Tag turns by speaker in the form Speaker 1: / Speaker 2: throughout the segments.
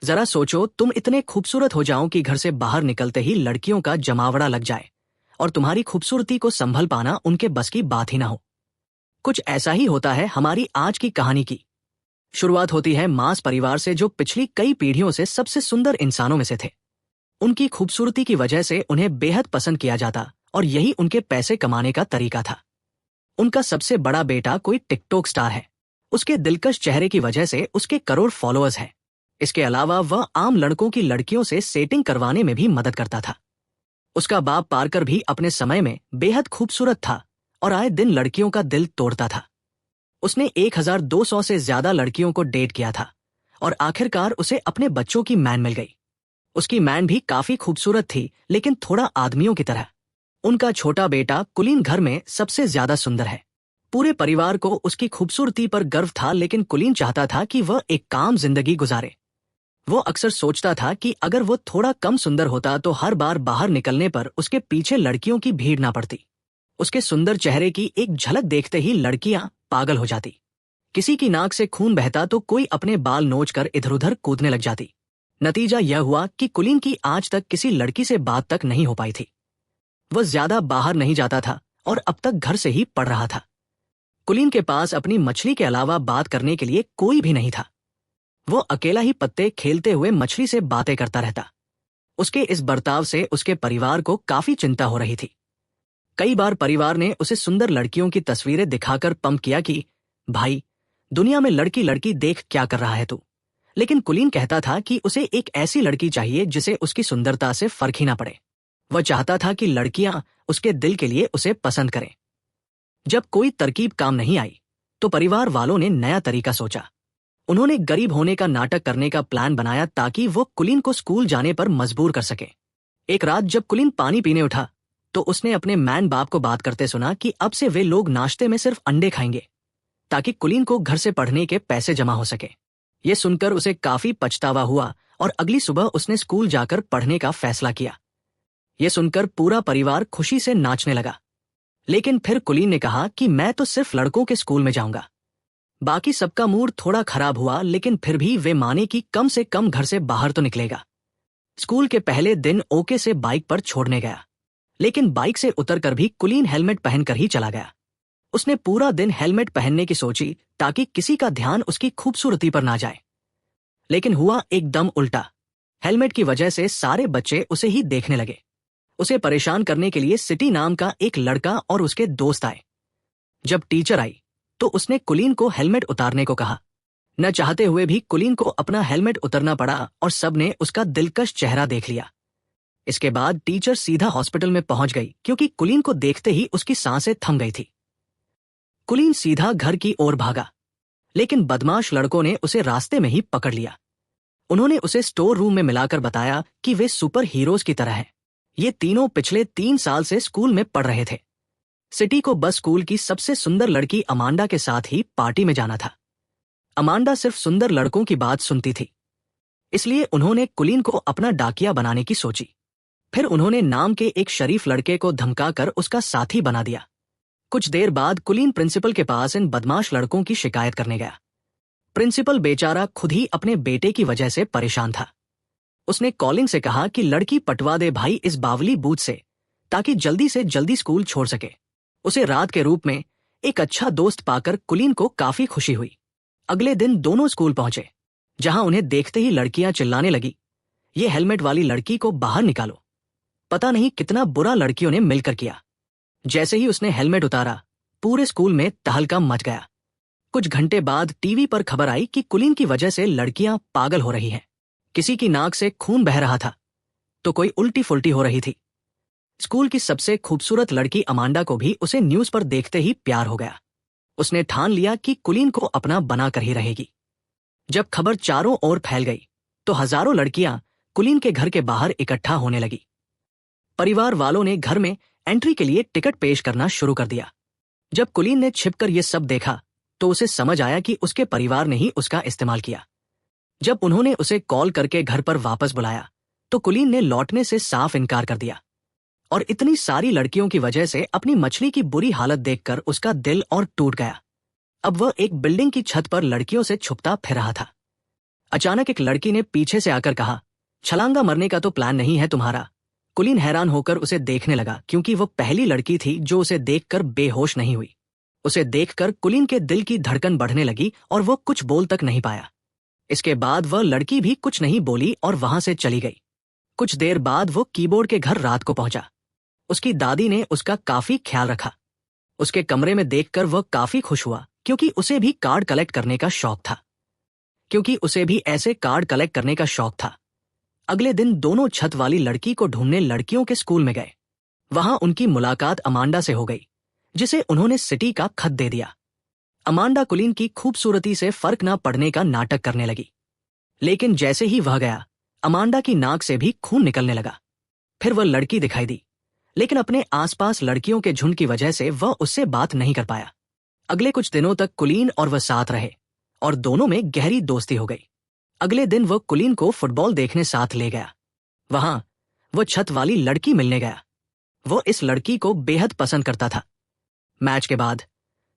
Speaker 1: जरा सोचो, तुम इतने खूबसूरत हो जाओ कि घर से बाहर निकलते ही लड़कियों का जमावड़ा लग जाए और तुम्हारी खूबसूरती को संभल पाना उनके बस की बात ही ना हो। कुछ ऐसा ही होता है हमारी आज की कहानी की। शुरुआत होती है मांस परिवार से, जो पिछली कई पीढ़ियों से सबसे सुंदर इंसानों में से थे। उनकी खूबसूरती की वजह से उन्हें बेहद पसंद किया जाता और यही उनके पैसे कमाने का तरीका था। उनका सबसे बड़ा बेटा कोई टिकटॉक स्टार है। उसके दिलकश चेहरे की वजह से उसके करोड़ फॉलोअर्स हैं। इसके अलावा वह आम लड़कों की लड़कियों से सेटिंग करवाने में भी मदद करता था। उसका बाप पार्कर भी अपने समय में बेहद खूबसूरत था और आए दिन लड़कियों का दिल तोड़ता था। उसने 1200 से ज्यादा लड़कियों को डेट किया था और आखिरकार उसे अपने बच्चों की मैन मिल गई। उसकी मैन भी काफी खूबसूरत थी, लेकिन थोड़ा आदमियों की तरह। उनका छोटा बेटा कुलीन घर में सबसे ज्यादा सुंदर है। पूरे परिवार को उसकी खूबसूरती पर गर्व था, लेकिन कुलीन चाहता था कि वह एक काम जिंदगी गुजारे। वो अक्सर सोचता था कि अगर वो थोड़ा कम सुंदर होता तो हर बार बाहर निकलने पर उसके पीछे लड़कियों की भीड़ ना पड़ती। उसके सुंदर चेहरे की एक झलक देखते ही लड़कियां पागल हो जाती। किसी की नाक से खून बहता तो कोई अपने बाल नोचकर इधर उधर कूदने लग जाती। नतीजा यह हुआ कि कुलीन की आज तक किसी लड़की से बात तक नहीं हो पाई थी। वह ज्यादा बाहर नहीं जाता था और अब तक घर से ही पढ़ रहा था। कुलीन के पास अपनी मछली के अलावा बात करने के लिए कोई भी नहीं था। वो अकेला ही पत्ते खेलते हुए मछली से बातें करता रहता। उसके इस बर्ताव से उसके परिवार को काफी चिंता हो रही थी। कई बार परिवार ने उसे सुंदर लड़कियों की तस्वीरें दिखाकर पंप किया कि भाई, दुनिया में लड़की लड़की देख क्या कर रहा है तू। लेकिन कुलीन कहता था कि उसे एक ऐसी लड़की चाहिए जिसे उसकी सुंदरता से फर्क ही ना पड़े। वह चाहता था कि लड़कियां उसके दिल के लिए उसे पसंद करें। जब कोई तरकीब काम नहीं आई तो परिवार वालों ने नया तरीका सोचा। उन्होंने गरीब होने का नाटक करने का प्लान बनाया ताकि वो कुलीन को स्कूल जाने पर मजबूर कर सके। एक रात जब कुलीन पानी पीने उठा तो उसने अपने मैन बाप को बात करते सुना कि अब से वे लोग नाश्ते में सिर्फ अंडे खाएंगे ताकि कुलीन को घर से पढ़ने के पैसे जमा हो सके। ये सुनकर उसे काफी पछतावा हुआ और अगली सुबह उसने स्कूल जाकर पढ़ने का फैसला किया। ये सुनकर पूरा परिवार खुशी से नाचने लगा। लेकिन फिर कुलीन ने कहा कि मैं तो सिर्फ लड़कों के स्कूल में जाऊंगा। बाकी सबका मूड थोड़ा खराब हुआ, लेकिन फिर भी वे माने कि कम से कम घर से बाहर तो निकलेगा। स्कूल के पहले दिन ओके से बाइक पर छोड़ने गया, लेकिन बाइक से उतरकर भी कुलीन हेलमेट पहनकर ही चला गया। उसने पूरा दिन हेलमेट पहनने की सोची ताकि किसी का ध्यान उसकी खूबसूरती पर ना जाए, लेकिन हुआ एकदम उल्टा। हेलमेट की वजह से सारे बच्चे उसे ही देखने लगे। उसे परेशान करने के लिए सिटी नाम का एक लड़का और उसके दोस्त आए। जब टीचर आई तो उसने कुलीन को हेलमेट उतारने को कहा। न चाहते हुए भी कुलीन को अपना हेलमेट उतारना पड़ा और सबने उसका दिलकश चेहरा देख लिया। इसके बाद टीचर सीधा हॉस्पिटल में पहुंच गई, क्योंकि कुलीन को देखते ही उसकी सांसें थम गई थी। कुलीन सीधा घर की ओर भागा, लेकिन बदमाश लड़कों ने उसे रास्ते में ही पकड़ लिया। उन्होंने उसे स्टोर रूम में मिलाकर बताया कि वे सुपर हीरोज की तरह हैं। ये तीनों पिछले 3 साल से स्कूल में पढ़ रहे थे। सिटी को बस स्कूल की सबसे सुंदर लड़की अमांडा के साथ ही पार्टी में जाना था। अमांडा सिर्फ सुंदर लड़कों की बात सुनती थी, इसलिए उन्होंने कुलीन को अपना डाकिया बनाने की सोची। फिर उन्होंने नाम के एक शरीफ लड़के को धमकाकर उसका साथी बना दिया। कुछ देर बाद कुलीन प्रिंसिपल के पास इन बदमाश लड़कों की शिकायत करने गया। प्रिंसिपल बेचारा खुद ही अपने बेटे की वजह से परेशान था। उसने कॉलिंग से कहा कि लड़की पटवा दे भाई इस बावली बूथ से, ताकि जल्दी से जल्दी स्कूल छोड़ सके। उसे रात के रूप में एक अच्छा दोस्त पाकर कुलीन को काफी खुशी हुई। अगले दिन दोनों स्कूल पहुंचे, जहां उन्हें देखते ही लड़कियां चिल्लाने लगी, ये हेलमेट वाली लड़की को बाहर निकालो। पता नहीं कितना बुरा लड़कियों ने मिलकर किया। जैसे ही उसने हेलमेट उतारा, पूरे स्कूल में तहलका मच गया। कुछ घंटे बाद टीवी पर खबर आई कि कुलीन की वजह से लड़कियां पागल हो रही हैं। किसी की नाक से खून बह रहा था तो कोई उल्टी फुल्टी हो रही थी। स्कूल की सबसे खूबसूरत लड़की अमांडा को भी उसे न्यूज पर देखते ही प्यार हो गया। उसने ठान लिया कि कुलीन को अपना बना कर ही रहेगी। जब खबर चारों ओर फैल गई तो हजारों लड़कियां कुलीन के घर के बाहर इकट्ठा होने लगी। परिवार वालों ने घर में एंट्री के लिए टिकट पेश करना शुरू कर दिया। जब कुलीन ने छिपकर ये सब देखा तो उसे समझ आया कि उसके परिवार ने ही उसका इस्तेमाल किया। जब उन्होंने उसे कॉल करके घर पर वापस बुलाया तो कुलीन ने लौटने से साफ इनकार कर दिया, और इतनी सारी लड़कियों की वजह से अपनी मछली की बुरी हालत देखकर उसका दिल और टूट गया। अब वह एक बिल्डिंग की छत पर लड़कियों से छुपता फिर रहा था। अचानक एक लड़की ने पीछे से आकर कहा, छलांगा मरने का तो प्लान नहीं है तुम्हारा। कुलीन हैरान होकर उसे देखने लगा, क्योंकि वो पहली लड़की थी जो उसे देखकर बेहोश नहीं हुई। उसे देखकर कुलीन के दिल की धड़कन बढ़ने लगी और वो कुछ बोल तक नहीं पाया। इसके बाद वह लड़की भी कुछ नहीं बोली और वहां से चली गई। कुछ देर बाद वो कीबोर्ड के घर रात को पहुंचा। उसकी दादी ने उसका काफी ख्याल रखा। उसके कमरे में देखकर वह काफी खुश हुआ, क्योंकि उसे भी कार्ड कलेक्ट करने का शौक था। अगले दिन दोनों छत वाली लड़की को ढूंढने लड़कियों के स्कूल में गए। वहां उनकी मुलाकात अमांडा से हो गई, जिसे उन्होंने सिटी का खत दे दिया। अमांडा कुलीन की खूबसूरती से फर्क न पड़ने का नाटक करने लगी, लेकिन जैसे ही वह गया, अमांडा की नाक से भी खून निकलने लगा। फिर वह लड़की दिखाई दी, लेकिन अपने आसपास लड़कियों के झुंड की वजह से वह उससे बात नहीं कर पाया। अगले कुछ दिनों तक कुलीन और वह साथ रहे और दोनों में गहरी दोस्ती हो गई। अगले दिन वह कुलीन को फुटबॉल देखने साथ ले गया। वहां वह छत वाली लड़की मिलने गया। वो इस लड़की को बेहद पसंद करता था। मैच के बाद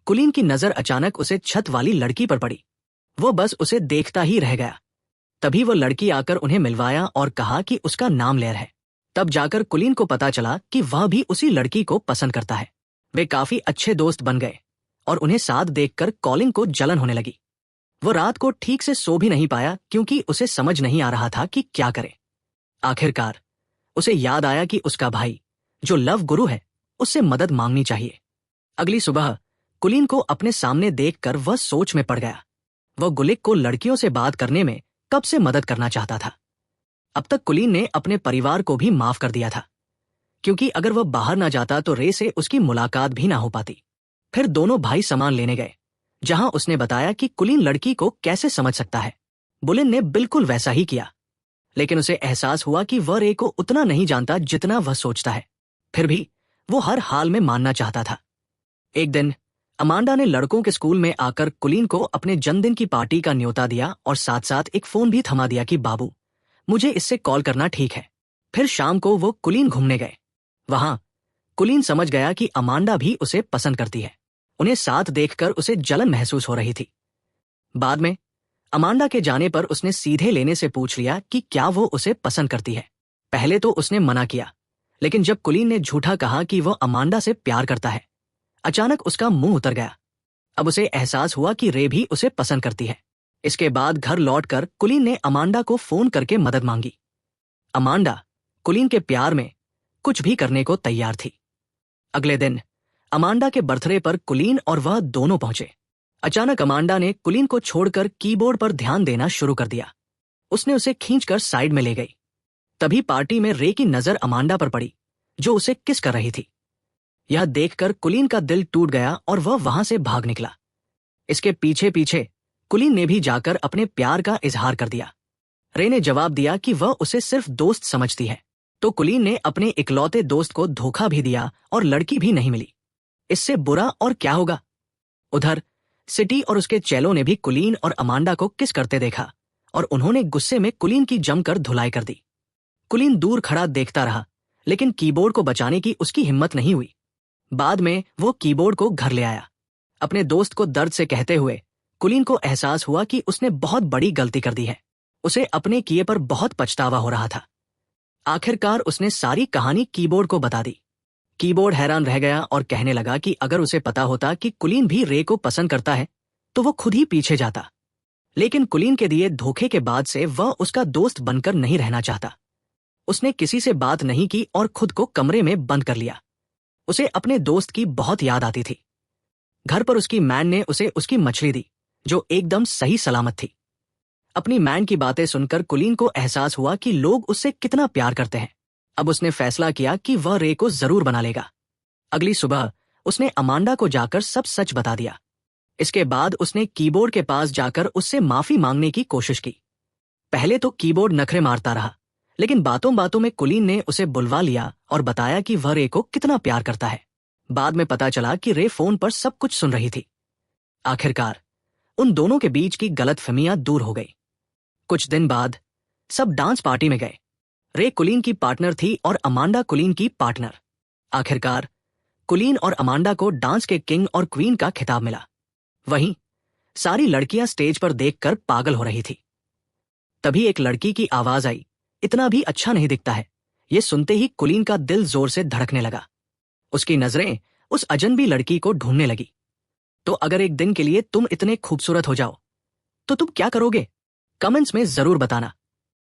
Speaker 1: कुलीन की नजर अचानक उसे छत वाली लड़की पर पड़ी। वो बस उसे देखता ही रह गया। तभी वह लड़की आकर उन्हें मिलवाया और कहा कि उसका नाम लेयर है। तब जाकर कुलीन को पता चला कि वह भी उसी लड़की को पसंद करता है। वे काफी अच्छे दोस्त बन गए और उन्हें साथ देखकर कॉलिन को जलन होने लगी। वो रात को ठीक से सो भी नहीं पाया, क्योंकि उसे समझ नहीं आ रहा था कि क्या करे। आखिरकार उसे याद आया कि उसका भाई, जो लव गुरु है, उससे मदद मांगनी चाहिए। अगली सुबह कुलीन को अपने सामने देखकर वह सोच में पड़ गया। वह गुलिक को लड़कियों से बात करने में कब से मदद करना चाहता था। अब तक कुलीन ने अपने परिवार को भी माफ कर दिया था, क्योंकि अगर वह बाहर ना जाता तो रे से उसकी मुलाकात भी ना हो पाती। फिर दोनों भाई सामान लेने गए, जहां उसने बताया कि कुलीन लड़की को कैसे समझ सकता है। बुलिन ने बिल्कुल वैसा ही किया, लेकिन उसे एहसास हुआ कि वह रे को उतना नहीं जानता जितना वह सोचता है। फिर भी वो हर हाल में मानना चाहता था। एक दिन अमांडा ने लड़कों के स्कूल में आकर कुलीन को अपने जन्मदिन की पार्टी का न्योता दिया और साथ साथ एक फोन भी थमा दिया कि बाबू, मुझे इससे कॉल करना ठीक है। फिर शाम को वो कुलीन घूमने गए। वहां कुलीन समझ गया कि अमांडा भी उसे पसंद करती है। उन्हें साथ देखकर उसे जलन महसूस हो रही थी। बाद में अमांडा के जाने पर उसने सीधे लेने से पूछ लिया कि क्या वो उसे पसंद करती है। पहले तो उसने मना किया, लेकिन जब कुलीन ने झूठा कहा कि वह अमांडा से प्यार करता है, अचानक उसका मुंह उतर गया। अब उसे एहसास हुआ कि रे भी उसे पसंद करती है। इसके बाद घर लौटकर कुलीन ने अमांडा को फोन करके मदद मांगी। अमांडा कुलीन के प्यार में कुछ भी करने को तैयार थी। अगले दिन अमांडा के बर्थडे पर कुलीन और वह दोनों पहुंचे। अचानक अमांडा ने कुलीन को छोड़कर कीबोर्ड पर ध्यान देना शुरू कर दिया। उसने उसे खींचकर साइड में ले गई। तभी पार्टी में रे की नजर अमांडा पर पड़ी, जो उसे किस कर रही थी। यह देखकर कुलीन का दिल टूट गया और वह वहां से भाग निकला। इसके पीछे पीछे कुलीन ने भी जाकर अपने प्यार का इजहार कर दिया। रे ने जवाब दिया कि वह उसे सिर्फ दोस्त समझती है, तो कुलीन ने अपने इकलौते दोस्त को धोखा भी दिया और लड़की भी नहीं मिली। इससे बुरा और क्या होगा। उधर सिटी और उसके चेलों ने भी कुलीन और अमांडा को किस करते देखा और उन्होंने गुस्से में कुलीन की जमकर धुलाई कर दी। कुलीन दूर खड़ा देखता रहा, लेकिन कीबोर्ड को बचाने की उसकी हिम्मत नहीं हुई। बाद में वो कीबोर्ड को घर ले आया, अपने दोस्त को दर्द से कहते हुए। कुलीन को एहसास हुआ कि उसने बहुत बड़ी गलती कर दी है। उसे अपने किए पर बहुत पछतावा हो रहा था। आखिरकार उसने सारी कहानी कीबोर्ड को बता दी। कीबोर्ड हैरान रह गया और कहने लगा कि अगर उसे पता होता कि कुलीन भी रे को पसंद करता है तो वो खुद ही पीछे जाता। लेकिन कुलीन के दिए धोखे के बाद से वह उसका दोस्त बनकर नहीं रहना चाहता। उसने किसी से बात नहीं की और खुद को कमरे में बंद कर लिया। उसे अपने दोस्त की बहुत याद आती थी। घर पर उसकी मैन ने उसे उसकी मछली दी, जो एकदम सही सलामत थी। अपनी मैन की बातें सुनकर कुलीन को एहसास हुआ कि लोग उससे कितना प्यार करते हैं। अब उसने फैसला किया कि वह रे को जरूर बना लेगा। अगली सुबह उसने अमांडा को जाकर सब सच बता दिया। इसके बाद उसने कीबोर्ड के पास जाकर उससे माफी मांगने की कोशिश की। पहले तो कीबोर्ड नखरे मारता रहा, लेकिन बातों बातों में कुलीन ने उसे बुलवा लिया और बताया कि वह रे को कितना प्यार करता है। बाद में पता चला कि रे फोन पर सब कुछ सुन रही थी। आखिरकार उन दोनों के बीच की गलतफहमियां दूर हो गई। कुछ दिन बाद सब डांस पार्टी में गए। रे कुलीन की पार्टनर थी और अमांडा कुलीन की पार्टनर। आखिरकार कुलीन और अमांडा को डांस के किंग और क्वीन का खिताब मिला। वहीं सारी लड़कियां स्टेज पर देखकर पागल हो रही थी। तभी एक लड़की की आवाज आई, इतना भी अच्छा नहीं दिखता है। ये सुनते ही कुलीन का दिल जोर से धड़कने लगा। उसकी नजरें उस अजनबी लड़की को ढूंढने लगी। तो अगर एक दिन के लिए तुम इतने खूबसूरत हो जाओ तो तुम क्या करोगे? कमेंट्स में जरूर बताना।